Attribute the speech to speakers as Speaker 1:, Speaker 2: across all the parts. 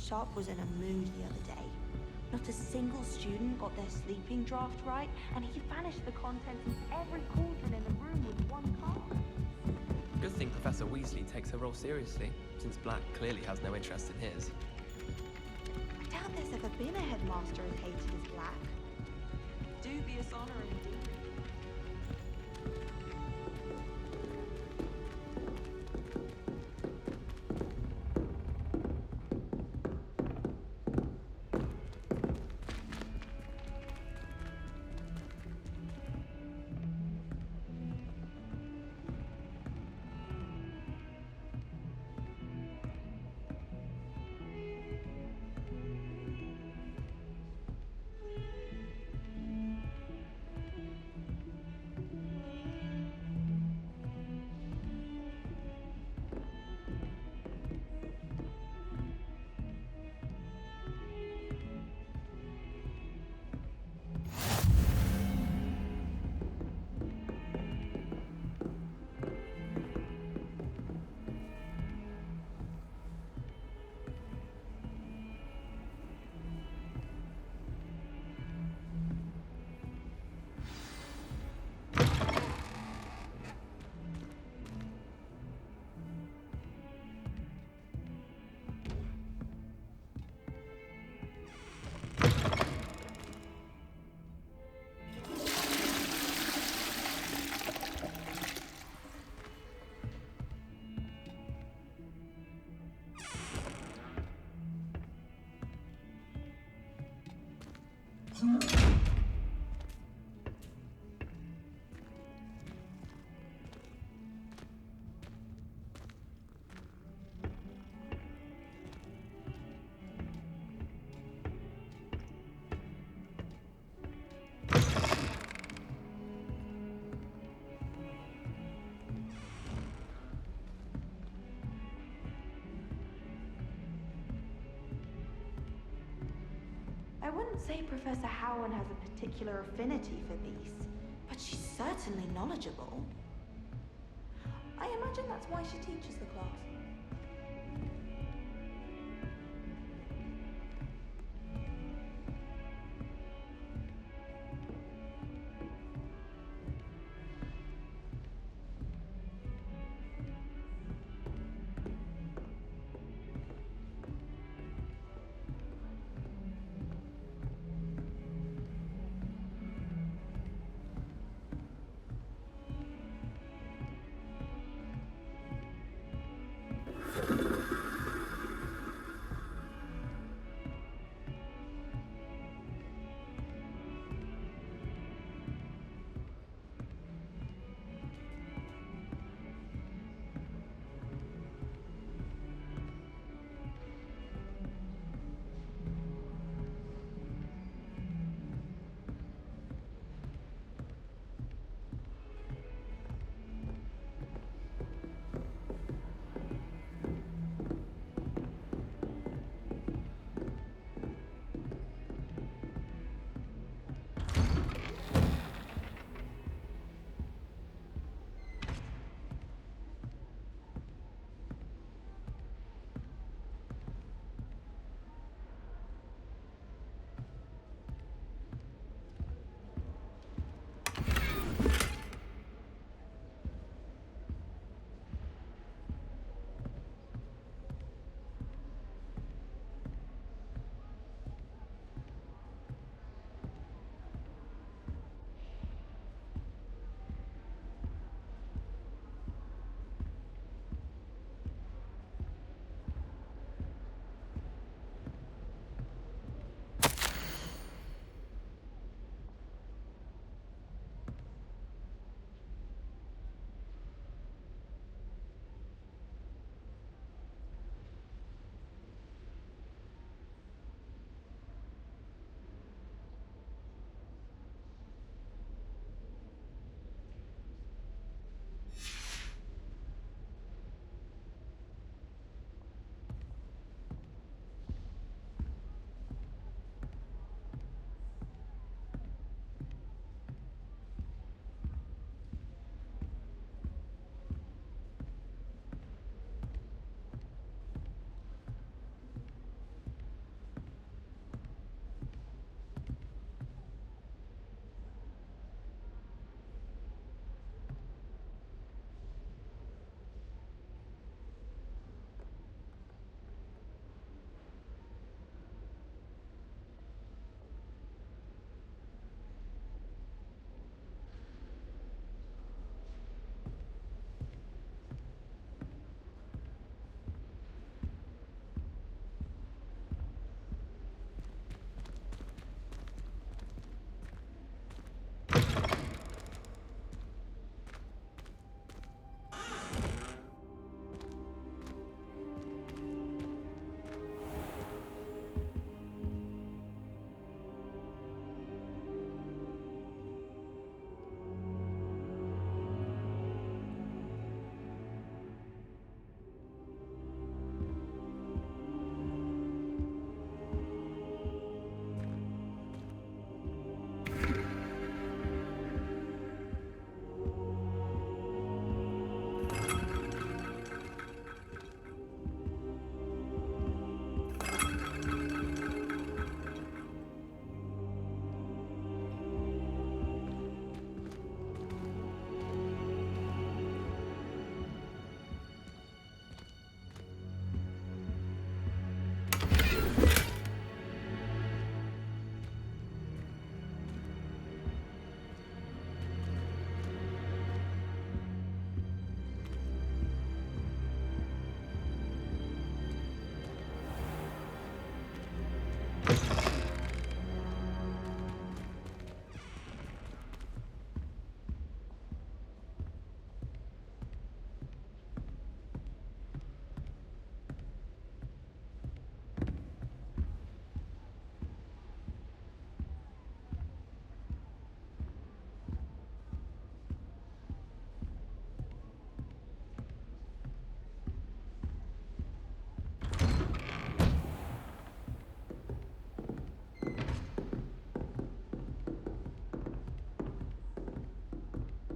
Speaker 1: Sharp was in a mood the other day. Not a single student got their sleeping draft right, and he vanished the contents of every cauldron in the room with one card.
Speaker 2: Good thing Professor Weasley takes her role seriously, since Black clearly has no interest in his.
Speaker 1: I doubt there's ever been a headmaster as hated as Black. Dubious honor indeed. I wouldn't say Professor Howard has a particular affinity for beasts, but she's certainly knowledgeable. I imagine that's why she teaches the class.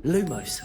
Speaker 3: Lumos.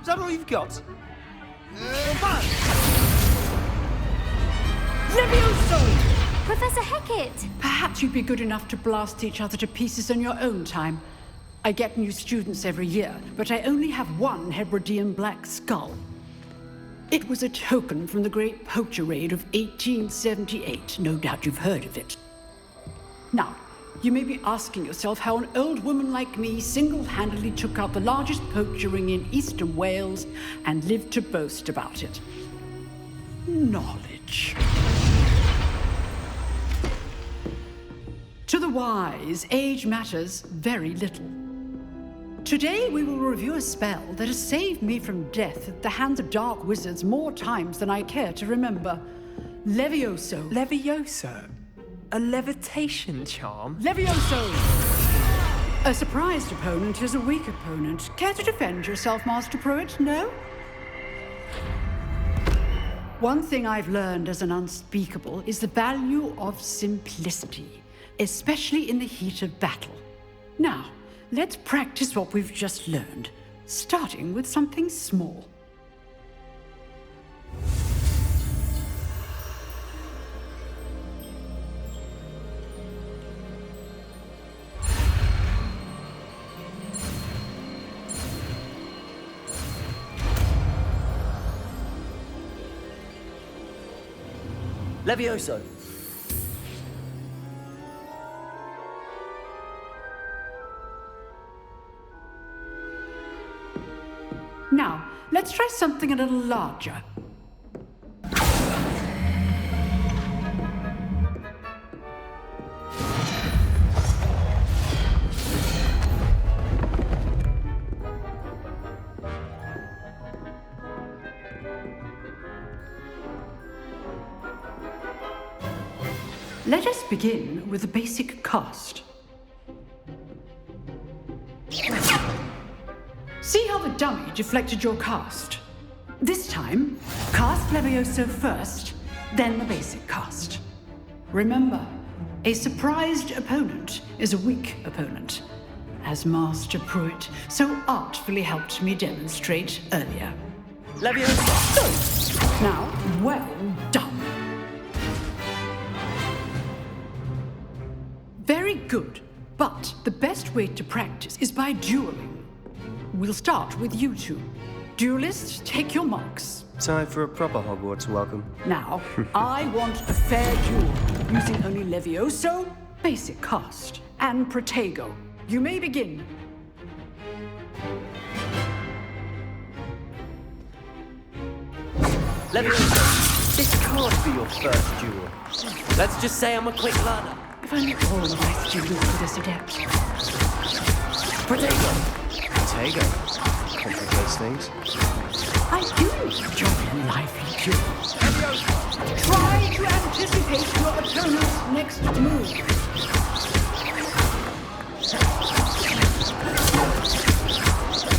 Speaker 4: Is that all you've got?
Speaker 5: Levioso!
Speaker 6: Professor Hecat!
Speaker 5: Perhaps you'd be good enough to blast each other to pieces on your own time. I get new students every year, but I only have one Hebridean black skull. It was a token from the Great Poacher Raid of 1878. No doubt you've heard of it. Now, you may be asking yourself how an old woman like me single-handedly took out the largest poacher ring in eastern Wales and lived to boast about it. Knowledge. To the wise, age matters very little. Today we will review a spell that has saved me from death at the hands of dark wizards more times than I care to remember. Levioso.
Speaker 2: Levioso? A levitation charm?
Speaker 5: Levioso! A surprised opponent is a weak opponent. Care to defend yourself, Master Pruitt? No? One thing I've learned as an unspeakable is the value of simplicity, especially in the heat of battle. Now, let's practice what we've just learned, starting with something small.
Speaker 4: Levioso!
Speaker 5: Now, let's try something a little larger. Let us begin with the basic cast. See how the dummy deflected your cast? This time, cast Levioso first, then the basic cast. Remember, a surprised opponent is a weak opponent, as Master Pruitt so artfully helped me demonstrate earlier.
Speaker 4: Levioso!
Speaker 5: Now, well done. Very good, but the best way to practice is by dueling. We'll start with you two. Duelists, take your marks.
Speaker 3: Time for a proper Hogwarts welcome.
Speaker 5: Now, I want a fair duel, using only Levioso, basic cast, and Protego. You may begin.
Speaker 4: Levioso, this can't be your first duel. Let's just say I'm a quick learner.
Speaker 5: If only all of my students were this adept.
Speaker 4: Protego!
Speaker 3: Tego. Complicates things.
Speaker 5: I do enjoy a lively duel. Try to anticipate your opponent's next move.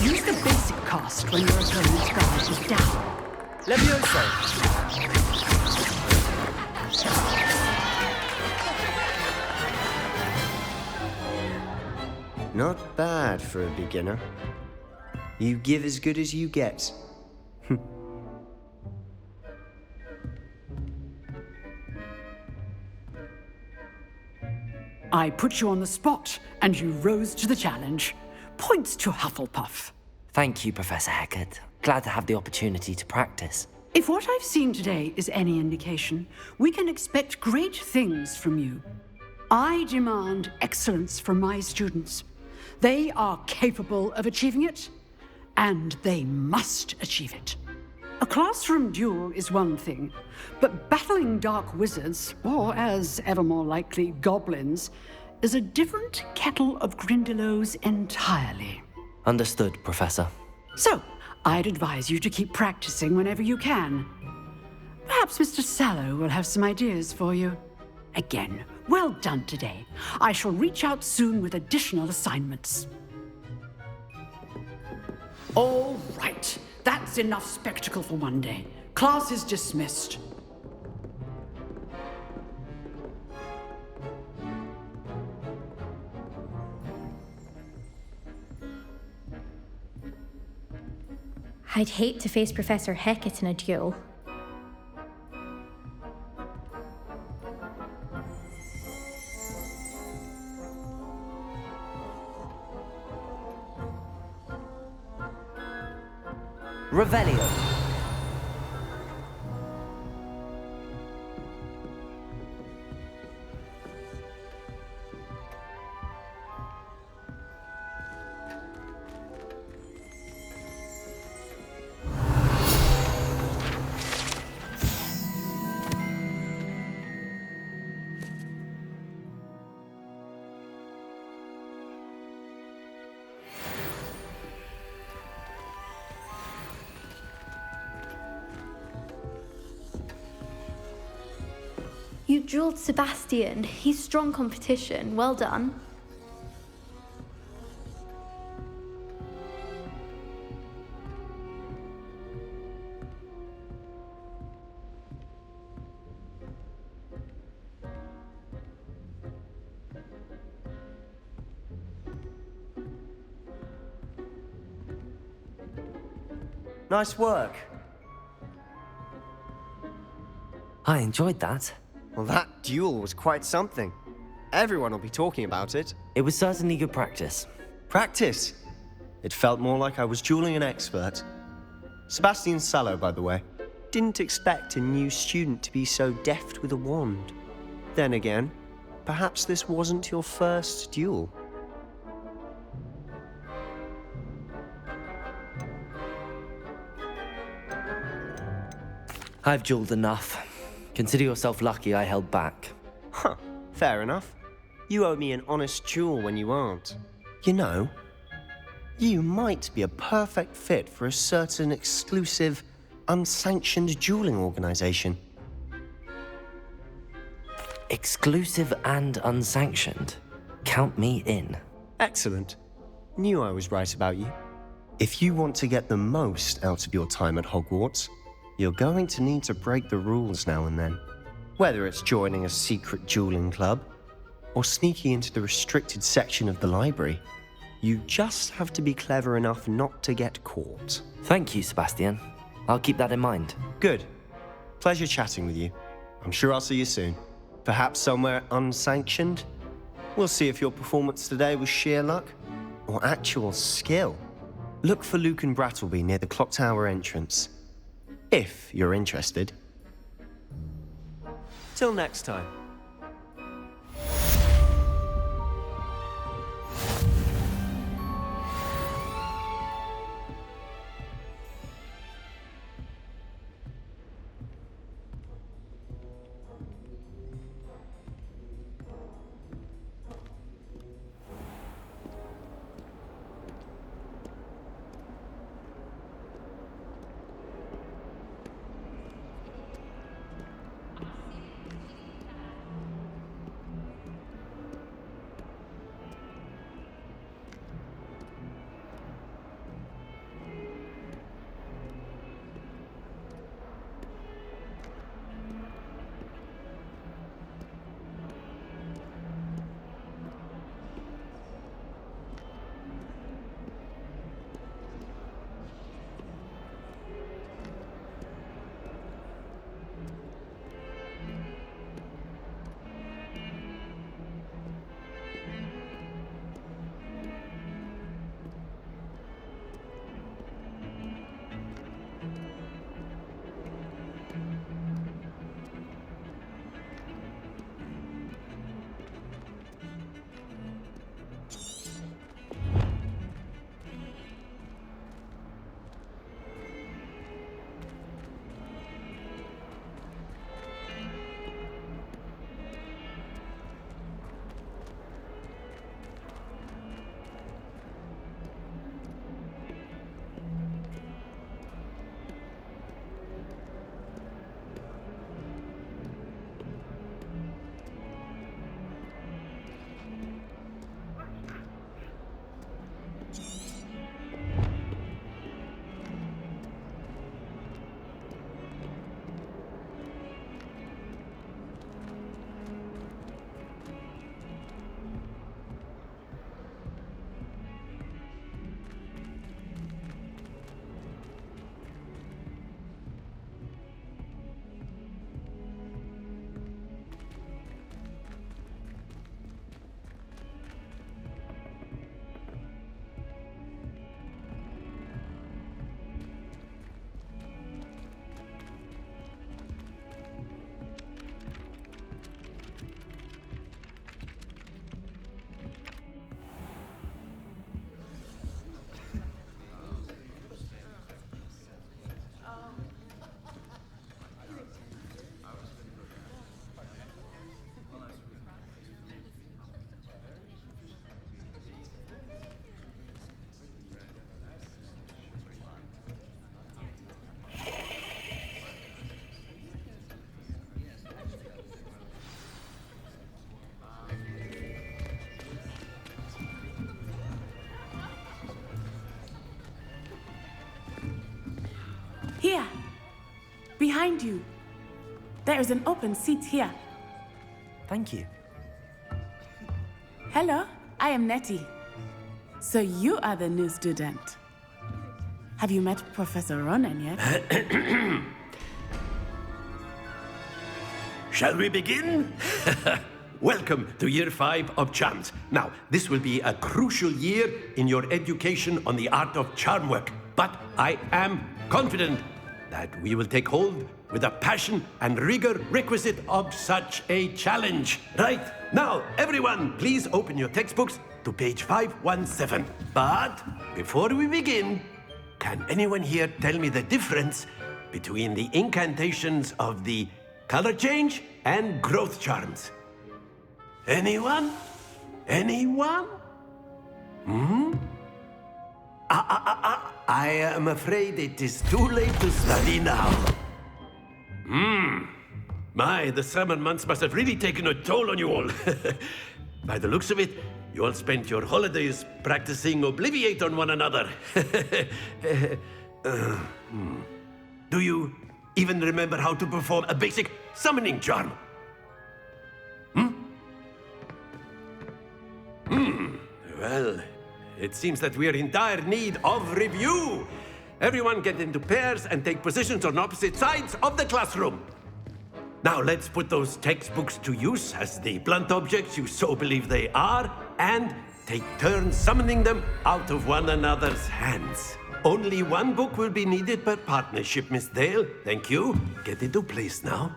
Speaker 5: Use the basic cast when your opponent's guard is down.
Speaker 4: Levioso!
Speaker 3: Not bad for a beginner. You give as good as you get.
Speaker 5: I put you on the spot, and you rose to the challenge. Points to Hufflepuff.
Speaker 6: Thank you, Professor Hecat. Glad to have the opportunity to practice.
Speaker 5: If what I've seen today is any indication, we can expect great things from you. I demand excellence from my students. They are capable of achieving it, and they must achieve it. A classroom duel is one thing, but battling dark wizards, or as ever more likely, goblins, is a different kettle of Grindylows entirely.
Speaker 6: Understood, Professor.
Speaker 5: So, I'd advise you to keep practicing whenever you can. Perhaps Mr. Sallow will have some ideas for you. Again, well done today. I shall reach out soon with additional assignments. All right, that's enough spectacle for one day. Class is dismissed.
Speaker 7: I'd hate to face Professor Hecat in a duel.
Speaker 4: Revelio.
Speaker 7: You dueled Sebastian. He's strong competition. Well done.
Speaker 3: Nice work.
Speaker 6: I enjoyed that.
Speaker 3: Well, that duel was quite something. Everyone will be talking about it.
Speaker 6: It was certainly good practice.
Speaker 3: Practice. It felt more like I was dueling an expert. Sebastian Sallow, by the way. didn't expect a new student to be so deft with a wand. Then again, perhaps this wasn't your first duel.
Speaker 6: I've dueled enough. Consider yourself lucky I held back.
Speaker 3: Huh, fair enough. You owe me an honest duel when you aren't. You know, you might be a perfect fit for a certain exclusive, unsanctioned dueling organization.
Speaker 6: Exclusive and unsanctioned. Count me in.
Speaker 3: Excellent. Knew I was right about you. If you want to get the most out of your time at Hogwarts, you're going to need to break the rules now and then. Whether it's joining a secret dueling club, or sneaking into the restricted section of the library, you just have to be clever enough not to get caught.
Speaker 6: Thank you, Sebastian. I'll keep that in mind.
Speaker 3: Good. Pleasure chatting with you. I'm sure I'll see you soon. Perhaps somewhere unsanctioned? We'll see if your performance today was sheer luck or actual skill. Look for Luke and Brattleby near the clock tower entrance, if you're interested. Till next time.
Speaker 8: Here, behind you. There is an open seat here.
Speaker 6: Thank you.
Speaker 8: Hello, I am Nettie. So you are the new student. Have you met Professor Ronan yet?
Speaker 9: Shall we begin? Welcome to Year 5 of Charms. Now, this will be a crucial year in your education on the art of charm work, but I am confident that we will take hold with the passion and rigor requisite of such a challenge. Right, now, everyone, please open your textbooks to page 517. But before we begin, can anyone here tell me the difference between the incantations of the color change and growth charms? Anyone? Anyone? I am afraid it is too late to study now. My, the summer months must have really taken a toll on you all. By the looks of it, you all spent your holidays practicing Obliviate on one another. Do you even remember how to perform a basic summoning charm? Well, it seems that we are in dire need of review. Everyone get into pairs and take positions on opposite sides of the classroom. Now let's put those textbooks to use as the blunt objects you so believe they are, and take turns summoning them out of one another's hands. Only one book will be needed per partnership, Miss Dale. Thank you. Get into place now.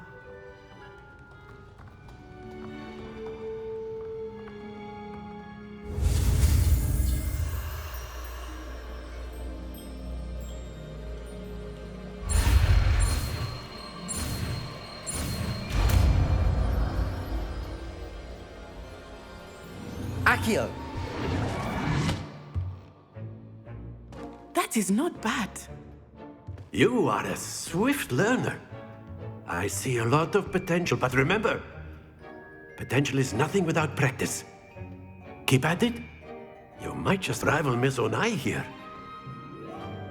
Speaker 4: Accio!
Speaker 8: That is not bad.
Speaker 9: You are a swift learner. I see a lot of potential, but remember, potential is nothing without practice. Keep at it. You might just rival Miss Onai here.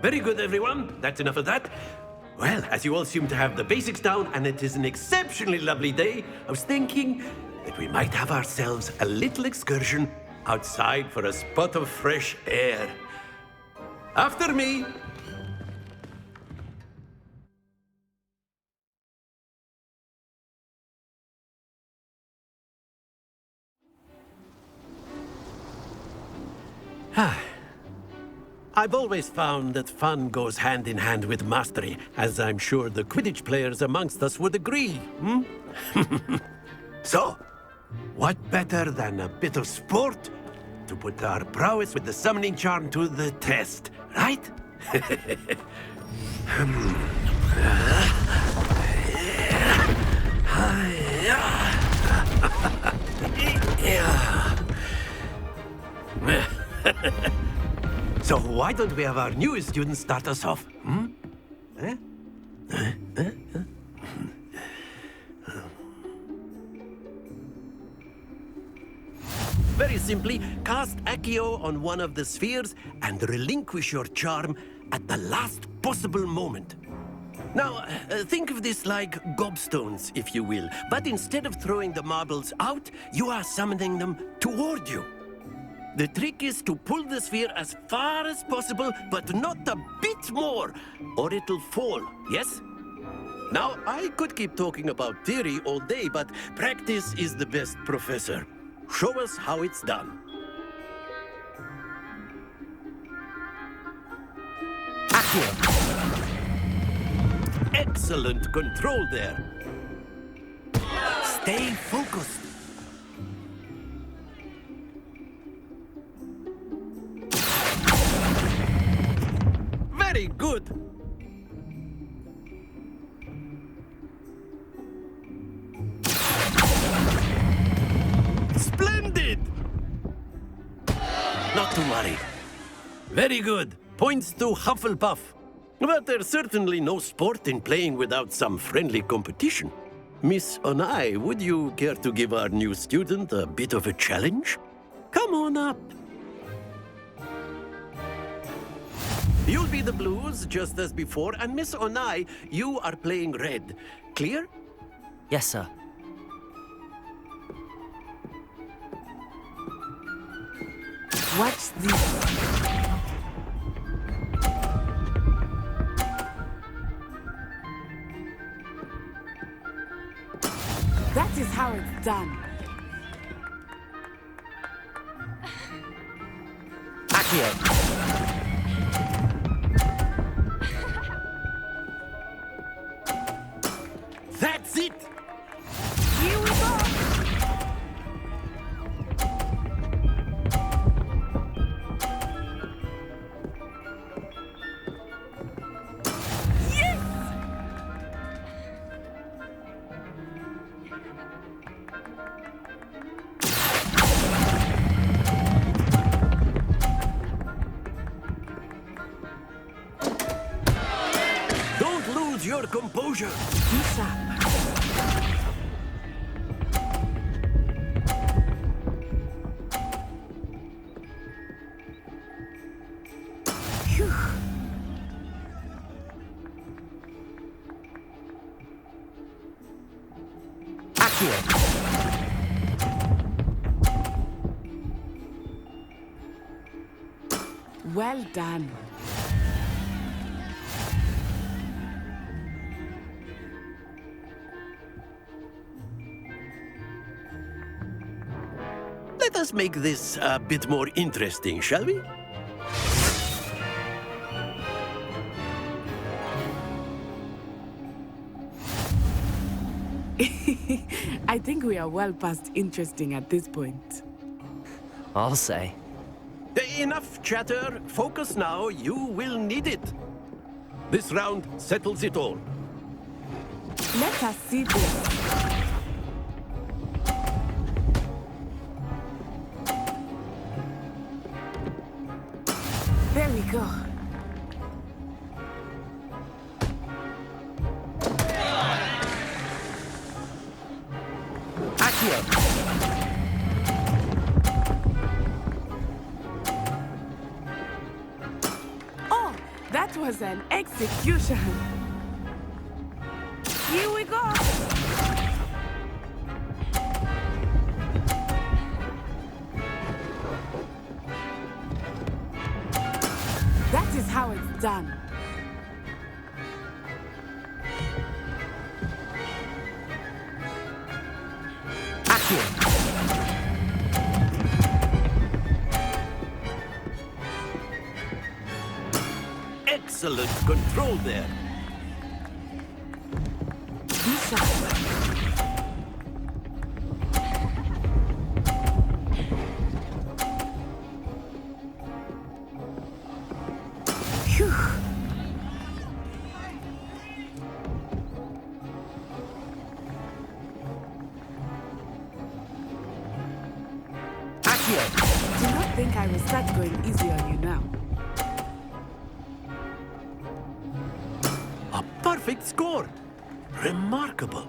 Speaker 9: Very good, everyone. That's enough of that. Well, as you all seem to have the basics down, and it is an exceptionally lovely day, I was thinking that we might have ourselves a little excursion outside for a spot of fresh air. After me. I've always found that fun goes hand in hand with mastery, as I'm sure the Quidditch players amongst us would agree. So, what better than a bit of sport to put our prowess with the summoning charm to the test, right? So why don't we have our newest student start us off? Very simply, cast Accio on one of the spheres and relinquish your charm at the last possible moment. Now, think of this like gobstones, if you will. But instead of throwing the marbles out, you are summoning them toward you. The trick is to pull the sphere as far as possible, but not a bit more, or it'll fall, yes? Now, I could keep talking about theory all day, but practice is the best professor. Show us how it's done. Accio! Excellent control there. Stay focused. Very good. Splendid! Not to worry. Very good. Points to Hufflepuff. But there's certainly no sport in playing without some friendly competition. Miss Onai, would you care to give our new student a bit of a challenge? Come on up. You'll be the blues, just as before, and Miss Onai, you are playing red. Clear?
Speaker 6: Yes, sir.
Speaker 8: Watch this. That is how it's done.
Speaker 6: Accio!
Speaker 9: composure!
Speaker 8: Be sharp. Phew.
Speaker 4: Accio.
Speaker 8: Well done.
Speaker 9: Let us make this a bit more interesting, shall we?
Speaker 8: I think we are well past interesting at this point.
Speaker 6: I'll say.
Speaker 9: Enough chatter. Focus now. You will need it. This round settles it all.
Speaker 8: Let us see this. There we go.
Speaker 4: Accio.
Speaker 8: Oh, that was an execution. Here we go. That is how it's done.
Speaker 4: Accio.
Speaker 9: Excellent control there.
Speaker 8: Be sharp. Phew.
Speaker 4: Accio.
Speaker 8: Do not think I will start going easy on you now.
Speaker 9: A perfect score. Remarkable.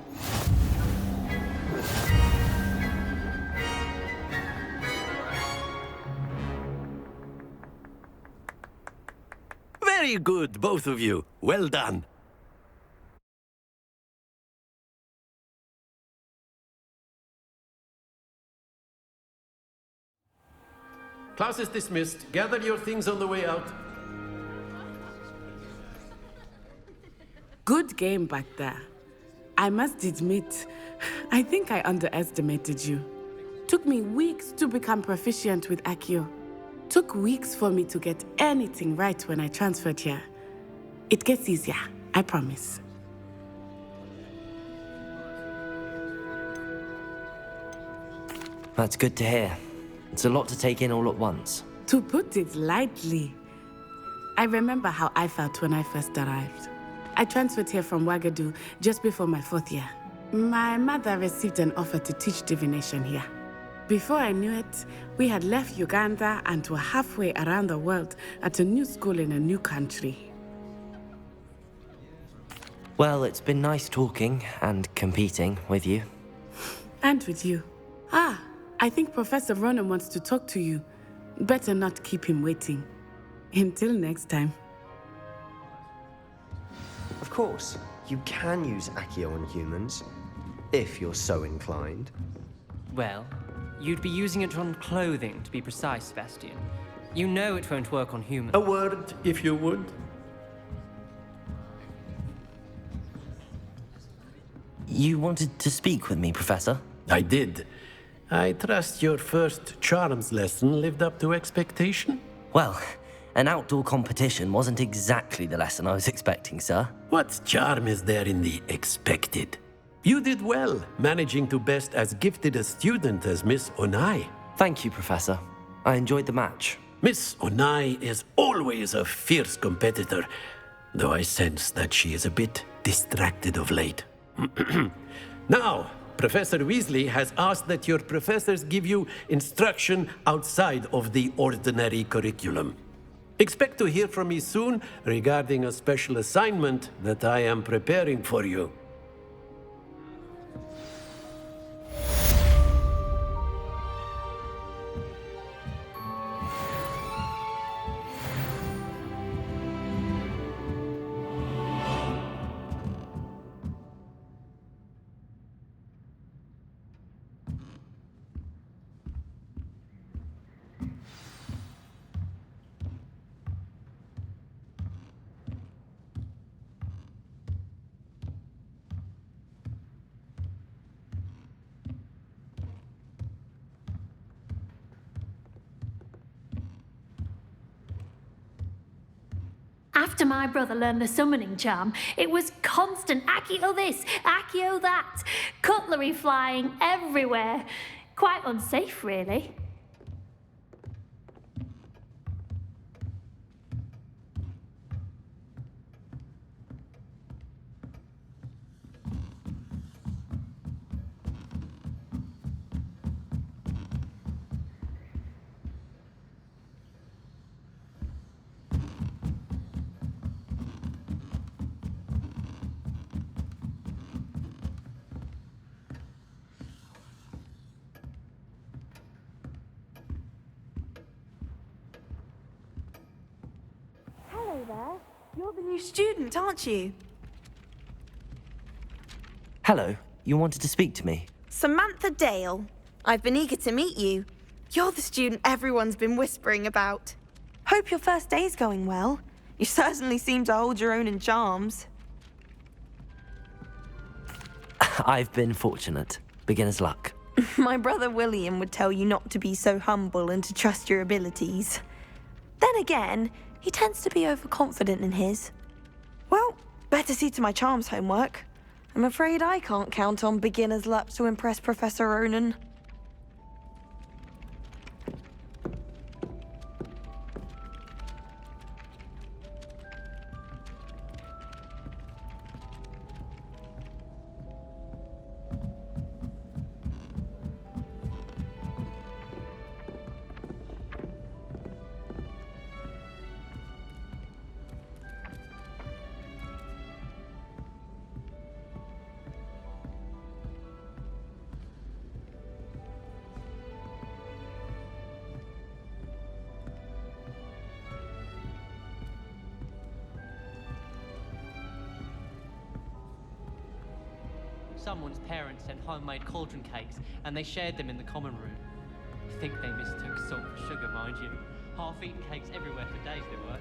Speaker 9: Very good, both of you. Well done. Class is dismissed. Gather your things on the way out.
Speaker 8: Good game back there. I must admit, I think I underestimated you. Took me weeks to become proficient with Accio. Took weeks for me to get anything right when I transferred here. It gets easier, I promise.
Speaker 6: That's good to hear. It's a lot to take in all at once.
Speaker 8: To put it lightly, I remember how I felt when I first arrived. I transferred here from Ouagadougou just before my 4th year. My mother received an offer to teach divination here. Before I knew it, we had left Uganda and were halfway around the world at a new school in a new country.
Speaker 6: Well, it's been nice talking and competing with you.
Speaker 8: And with you. Ah, I think Professor Ronan wants to talk to you. Better not keep him waiting. Until next time.
Speaker 3: Of course, you can use Accio on humans, if you're so inclined.
Speaker 10: Well, you'd be using it on clothing, to be precise, Sebastian. You know it won't work on humans.
Speaker 9: A word, if you would.
Speaker 6: You wanted to speak with me, Professor?
Speaker 9: I did. I trust your first charms lesson lived up to expectation?
Speaker 6: Well, an outdoor competition wasn't exactly the lesson I was expecting, sir.
Speaker 9: What charm is there in the expected? You did well, managing to best as gifted a student as Miss Onai.
Speaker 6: Thank you, Professor. I enjoyed the match.
Speaker 9: Miss Onai is always a fierce competitor, though I sense that she is a bit distracted of late. Now, Professor Weasley has asked that your professors give you instruction outside of the ordinary curriculum. Expect to hear from me soon regarding a special assignment that I am preparing for you.
Speaker 11: After my brother learned the summoning charm, it was constant Accio this, Accio that, cutlery flying everywhere. Quite unsafe, really.
Speaker 1: Hello there. You're the new student, aren't you?
Speaker 6: Hello, you wanted to speak to me?
Speaker 1: Samantha Dale. I've been eager to meet you. You're the student everyone's been whispering about. Hope your first day's going well. You certainly seem to hold your own in charms.
Speaker 6: I've been fortunate. Beginner's luck.
Speaker 1: My brother William would tell you not to be so humble and to trust your abilities. Then again, he tends to be overconfident in his. Well, better see to my charms homework. I'm afraid I can't count on beginner's luck to impress Professor Ronan.
Speaker 10: Someone's parents sent homemade cauldron cakes, and they shared them in the common room. I think they mistook salt for sugar, mind you. Half-eaten cakes everywhere for days they were.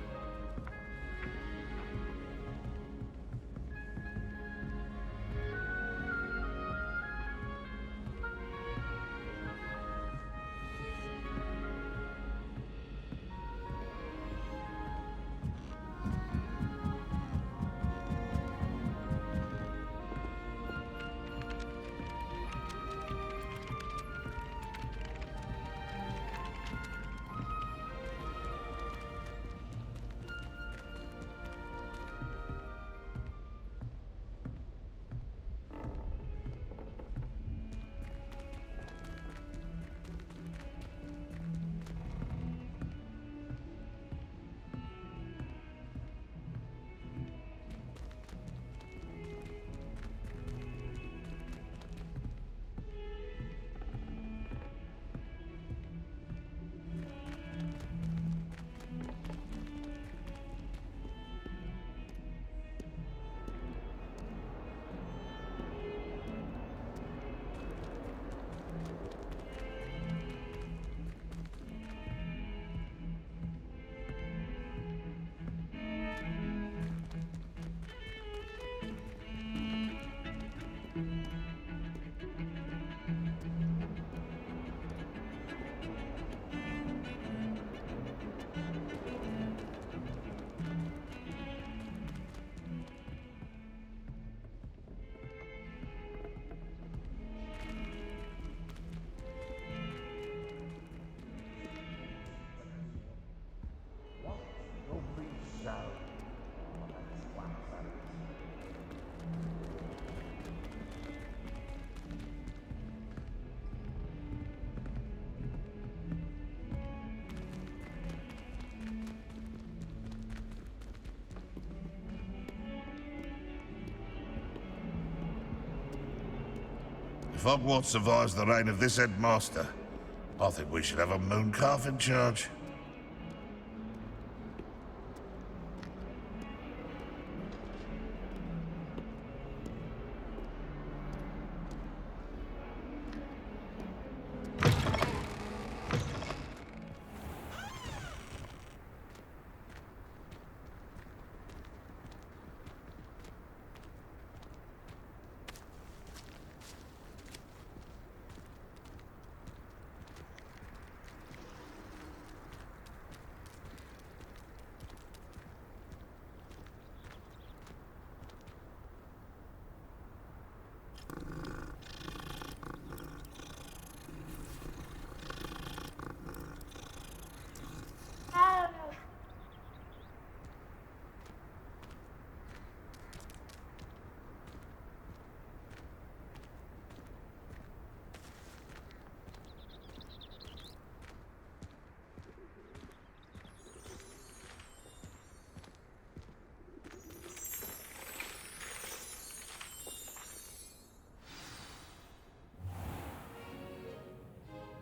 Speaker 12: If Hogwarts survives the reign of this headmaster, I think we should have a moon calf in charge.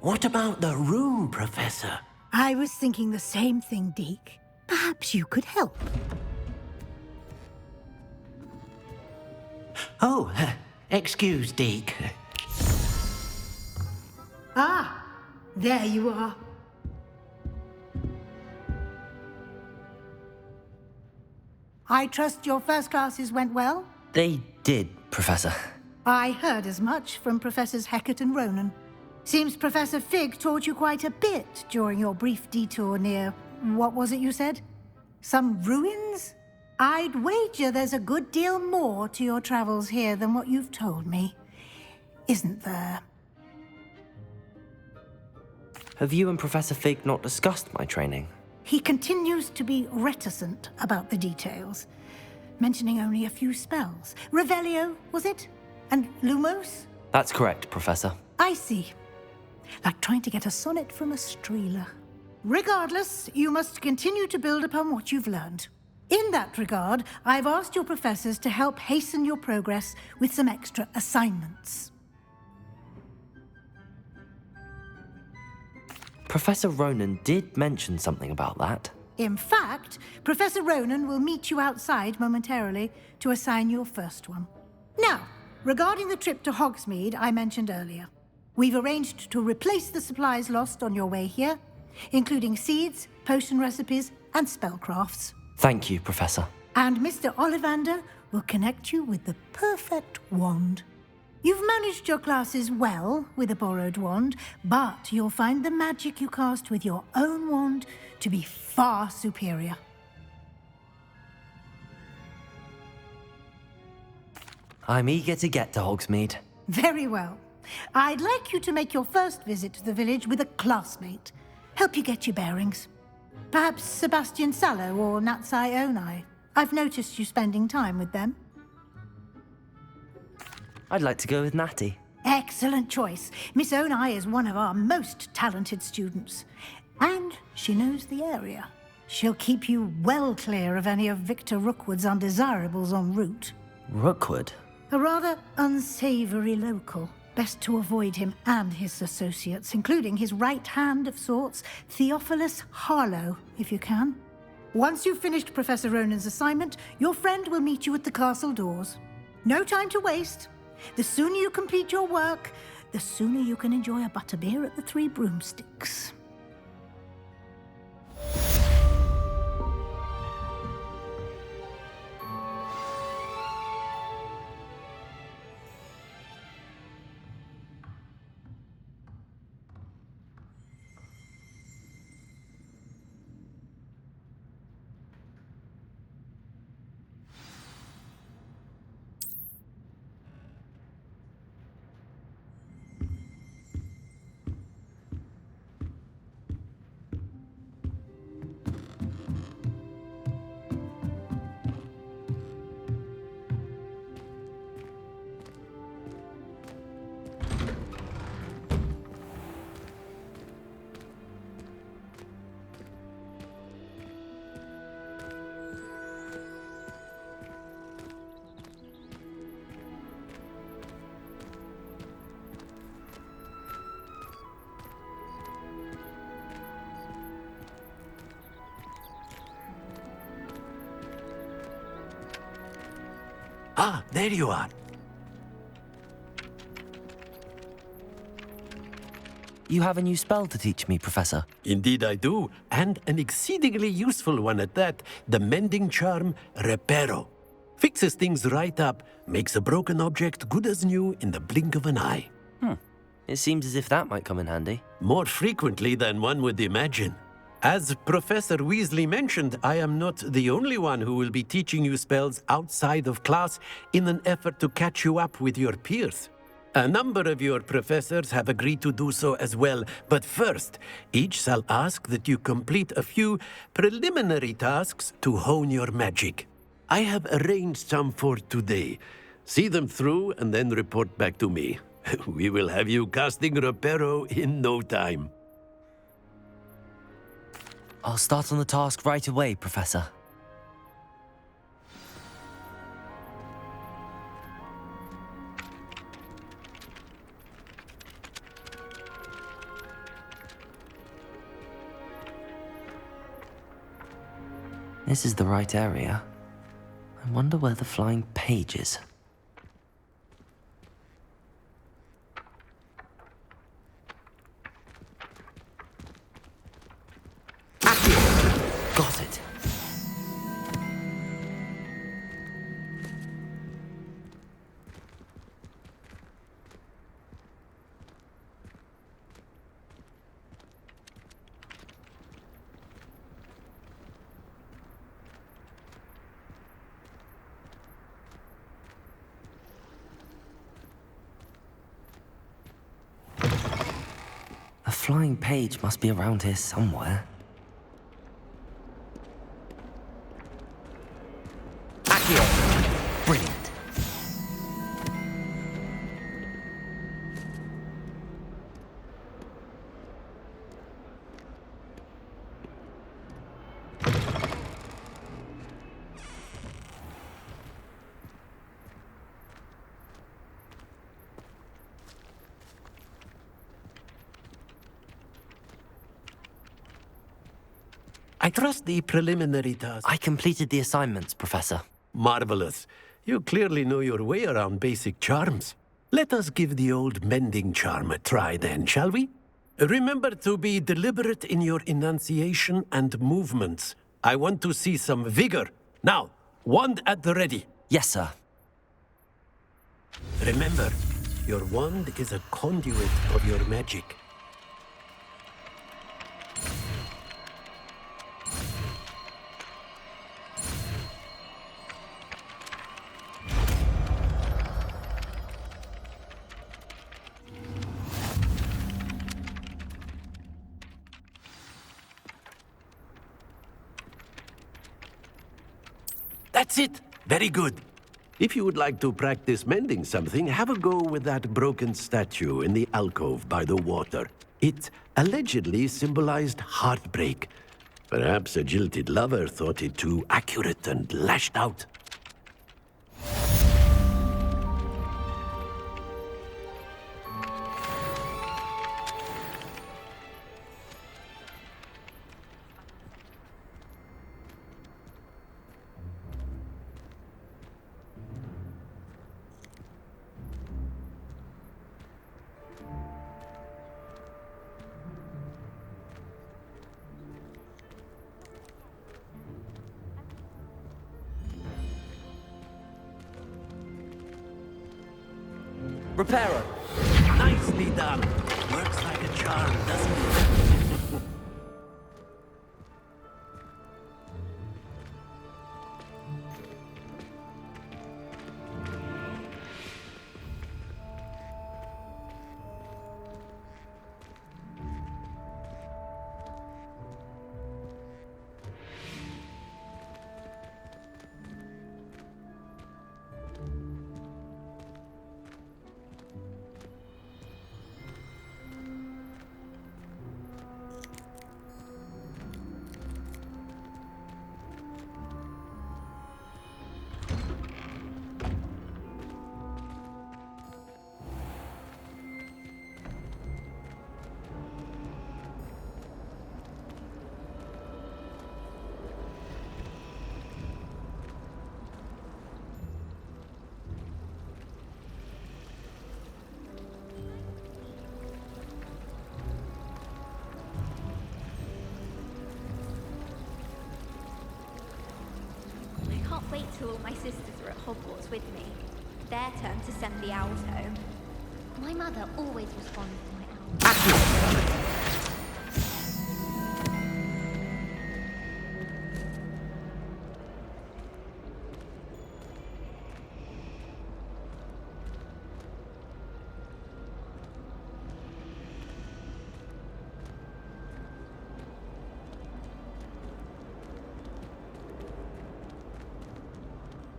Speaker 9: What about the room, Professor?
Speaker 13: I was thinking the same thing, Deke. Perhaps you could help.
Speaker 9: Oh, excuse, Deke.
Speaker 13: Ah, there you are. I trust your first classes went well?
Speaker 6: They did, Professor.
Speaker 13: I heard as much from Professors Hecat and Ronan. Seems Professor Fig taught you quite a bit during your brief detour near... what was it you said? Some ruins? I'd wager there's a good deal more to your travels here than what you've told me. Isn't there?
Speaker 6: Have you and Professor Fig not discussed my training?
Speaker 13: He continues to be reticent about the details, mentioning only a few spells. Revelio, was it? And Lumos?
Speaker 6: That's correct, Professor.
Speaker 13: I see. Like trying to get a sonnet from a streeler. Regardless, you must continue to build upon what you've learned. In that regard, I've asked your professors to help hasten your progress with some extra assignments.
Speaker 6: Professor Ronan did mention something about that.
Speaker 13: In fact, Professor Ronan will meet you outside momentarily to assign your first one. Now, regarding the trip to Hogsmeade I mentioned earlier, we've arranged to replace the supplies lost on your way here, including seeds, potion recipes, and spellcrafts.
Speaker 6: Thank you, Professor.
Speaker 13: And Mr. Ollivander will connect you with the perfect wand. You've managed your classes well with a borrowed wand, but you'll find the magic you cast with your own wand to be far superior.
Speaker 6: I'm eager to get to Hogsmeade.
Speaker 13: Very well. I'd like you to make your first visit to the village with a classmate. Help you get your bearings. Perhaps Sebastian Sallow or Natsai Onai. I've noticed you spending time with them.
Speaker 6: I'd like to go with Natty.
Speaker 13: Excellent choice. Miss Onai is one of our most talented students. And she knows the area. She'll keep you well clear of any of Victor Rookwood's undesirables en route.
Speaker 6: Rookwood?
Speaker 13: A rather unsavory local. Best to avoid him and his associates, including his right hand of sorts, Theophilus Harlow, if you can. Once you've finished Professor Ronan's assignment, your friend will meet you at the castle doors. No time to waste. The sooner you complete your work, the sooner you can enjoy a butterbeer at the Three Broomsticks.
Speaker 9: Ah, there you are.
Speaker 6: You have a new spell to teach me, Professor.
Speaker 9: Indeed I do, and an exceedingly useful one at that. The mending charm, Reparo. Fixes things right up, makes a broken object good as new in the blink of an eye.
Speaker 6: It seems as if that might come in handy.
Speaker 9: More frequently than one would imagine. As Professor Weasley mentioned, I am not the only one who will be teaching you spells outside of class in an effort to catch you up with your peers. A number of your professors have agreed to do so as well, but first, each shall ask that you complete a few preliminary tasks to hone your magic. I have arranged some for today. See them through and then report back to me. We will have you casting Reparo in no time.
Speaker 6: I'll start on the task right away, Professor. This is the right area. I wonder where the flying page is. Got it. A flying page must be around here somewhere. Brilliant.
Speaker 9: I trust the preliminary task.
Speaker 6: I completed the assignments, Professor.
Speaker 9: Marvelous. You clearly know your way around basic charms. Let us give the old mending charm a try then, shall we? Remember to be deliberate in your enunciation and movements. I want to see some vigor. Now, wand at the ready.
Speaker 6: Yes, sir.
Speaker 9: Remember, your wand is a conduit of your magic. That's it. Very good. If you would like to practice mending something, have a go with that broken statue in the alcove by the water. It allegedly symbolized heartbreak. Perhaps a jilted lover thought it too accurate and lashed out.
Speaker 6: Reparo.
Speaker 9: Nicely done. Works like a charm, doesn't it?
Speaker 14: till all my sisters are at Hogwarts with me. Their turn to send the owls home. My mother always responds to my owls.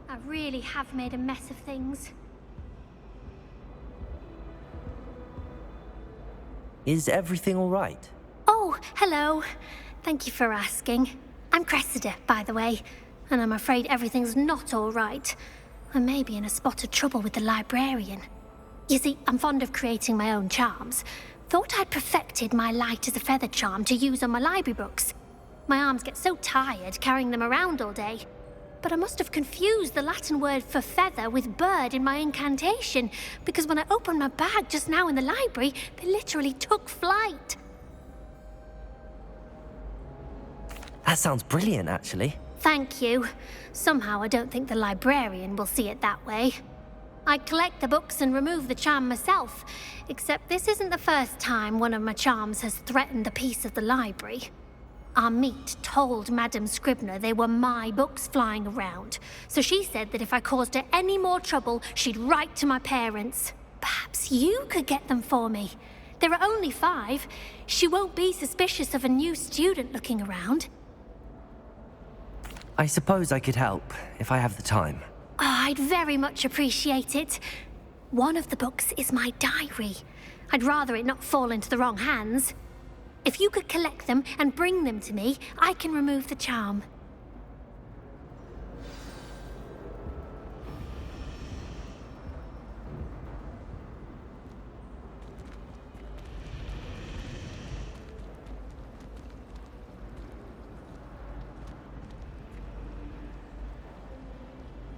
Speaker 11: I really have made a mess of things.
Speaker 6: Is everything all right?
Speaker 11: Oh, hello. Thank you for asking. I'm Cressida, by the way, and I'm afraid everything's not all right. I may be in a spot of trouble with the librarian. You see, I'm fond of creating my own charms. Thought I'd perfected my light as a feather charm to use on my library books. My arms get so tired carrying them around all day. But I must have confused the Latin word for feather with bird in my incantation, because when I opened my bag just now in the library, they literally took flight.
Speaker 6: That sounds brilliant, actually.
Speaker 11: Thank you. Somehow I don't think the librarian will see it that way. I collect the books and remove the charm myself, except this isn't the first time one of my charms has threatened the peace of the library. Our meet told Madame Scribner they were my books flying around, so she said that if I caused her any more trouble, she'd write to my parents. Perhaps you could get them for me. There are only 5. She won't be suspicious of a new student looking around.
Speaker 6: I suppose I could help, if I have the time.
Speaker 11: Oh, I'd very much appreciate it. One of the books is my diary. I'd rather it not fall into the wrong hands. If you could collect them and bring them to me, I can remove the charm.